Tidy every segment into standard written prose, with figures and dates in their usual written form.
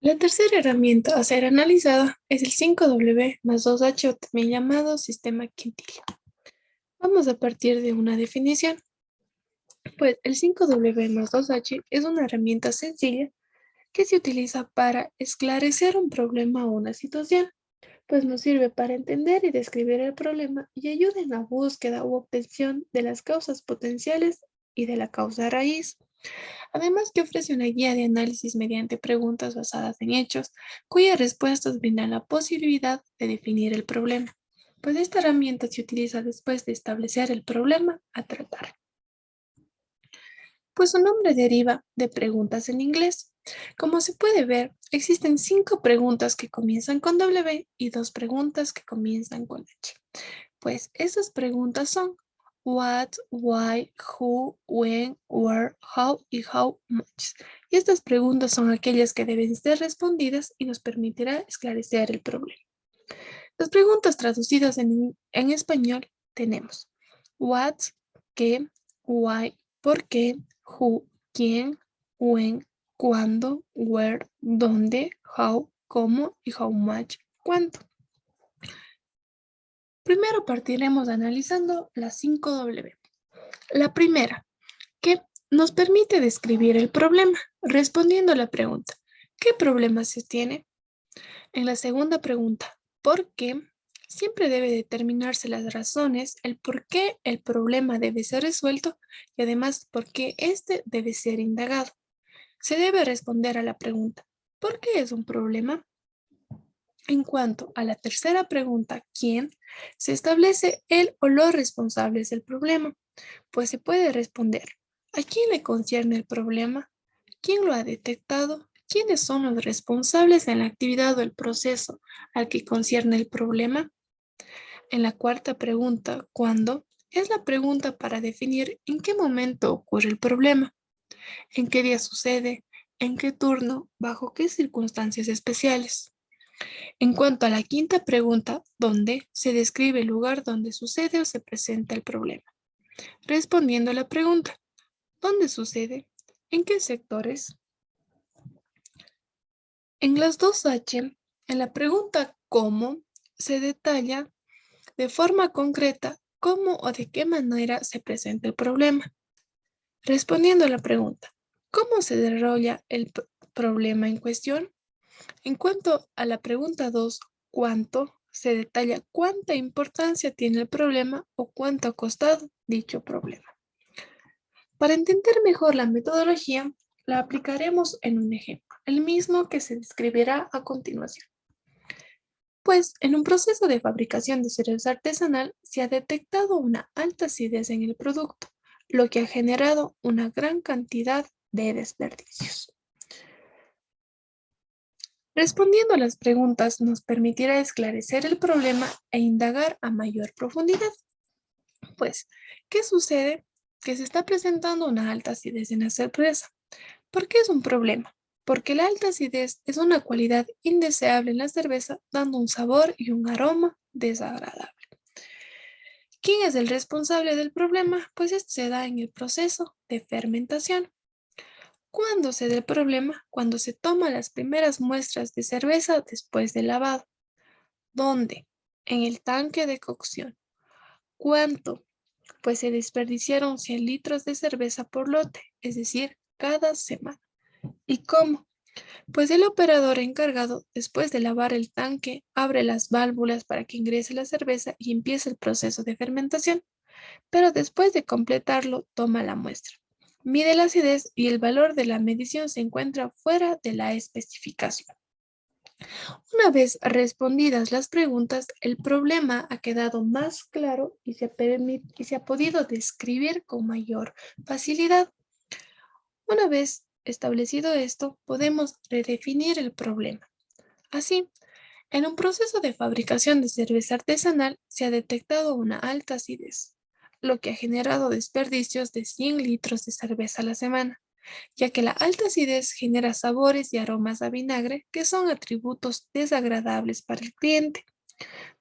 La tercera herramienta a ser analizada es el 5W más 2H o también llamado sistema quintil. Vamos a partir de una definición. Pues el 5W más 2H es una herramienta sencilla que se utiliza para esclarecer un problema o una situación, pues nos sirve para entender y describir el problema y ayuda en la búsqueda u obtención de las causas potenciales y de la causa raíz. Además que ofrece una guía de análisis mediante preguntas basadas en hechos, cuyas respuestas brindan la posibilidad de definir el problema, pues esta herramienta se utiliza después de establecer el problema a tratar. Pues su nombre deriva de preguntas en inglés. Como se puede ver, existen 5 preguntas que comienzan con W y 2 preguntas que comienzan con H. Pues esas preguntas son what, why, who, when, where, how y how much. Y estas preguntas son aquellas que deben ser respondidas y nos permitirá esclarecer el problema. Las preguntas traducidas en español tenemos what, qué, why, por qué, who, quién, when, cuándo, where, dónde, how, cómo y how much, cuánto. Primero partiremos analizando las 5W. La primera, que nos permite describir el problema, respondiendo a la pregunta, ¿qué problema se tiene? En la segunda pregunta, ¿por qué? Siempre debe determinarse las razones, el por qué el problema debe ser resuelto y además por qué este debe ser indagado. Se debe responder a la pregunta, ¿por qué es un problema? En cuanto a la tercera pregunta, ¿quién? Se establece el o los responsables del problema, pues se puede responder, ¿a quién le concierne el problema? ¿Quién lo ha detectado? ¿Quiénes son los responsables en la actividad o el proceso al que concierne el problema? En la cuarta pregunta, ¿cuándo? Es la pregunta para definir en qué momento ocurre el problema, en qué día sucede, en qué turno, bajo qué circunstancias especiales. En cuanto a la quinta pregunta, ¿dónde? Se describe el lugar donde sucede o se presenta el problema. Respondiendo a la pregunta, ¿dónde sucede? ¿En qué sectores? En las 2H, en la pregunta ¿cómo? Se detalla de forma concreta cómo o de qué manera se presenta el problema. Respondiendo a la pregunta, ¿cómo se desarrolla el problema en cuestión? En cuanto a la pregunta 2, ¿cuánto? Se detalla cuánta importancia tiene el problema o cuánto ha costado dicho problema. Para entender mejor la metodología, la aplicaremos en un ejemplo, el mismo que se describirá a continuación. Pues en un proceso de fabricación de cerveza artesanal se ha detectado una alta acidez en el producto, lo que ha generado una gran cantidad de desperdicios. Respondiendo a las preguntas nos permitirá esclarecer el problema e indagar a mayor profundidad. Pues, ¿qué sucede? Que se está presentando una alta acidez en la cerveza. ¿Por qué es un problema? Porque la alta acidez es una cualidad indeseable en la cerveza, dando un sabor y un aroma desagradable. ¿Quién es el responsable del problema? Pues esto se da en el proceso de fermentación. ¿Cuándo se da el problema? Cuando se toman las primeras muestras de cerveza después del lavado. ¿Dónde? En el tanque de cocción. ¿Cuánto? Pues se desperdiciaron 100 litros de cerveza por lote, es decir, cada semana. ¿Y cómo? Pues el operador encargado, después de lavar el tanque, abre las válvulas para que ingrese la cerveza y empiece el proceso de fermentación, pero después de completarlo, toma la muestra. Mide la acidez y el valor de la medición se encuentra fuera de la especificación. Una vez respondidas las preguntas, el problema ha quedado más claro y se ha podido describir con mayor facilidad. Una vez establecido esto, podemos redefinir el problema. Así, en un proceso de fabricación de cerveza artesanal se ha detectado una alta acidez, lo que ha generado desperdicios de 100 litros de cerveza a la semana, ya que la alta acidez genera sabores y aromas a vinagre que son atributos desagradables para el cliente.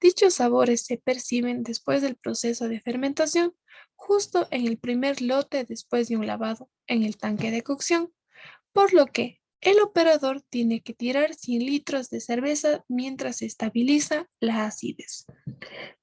Dichos sabores se perciben después del proceso de fermentación, justo en el primer lote después de un lavado en el tanque de cocción, por lo que El operador tiene que tirar 100 litros de cerveza mientras se estabiliza la acidez.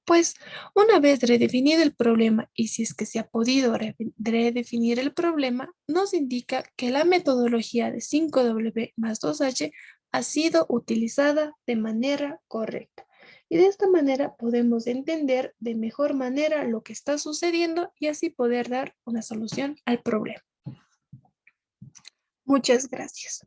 Pues una vez redefinido el problema y si es que se ha podido redefinir el problema, nos indica que la metodología de 5W más 2H ha sido utilizada de manera correcta. Y de esta manera podemos entender de mejor manera lo que está sucediendo y así poder dar una solución al problema. Muchas gracias.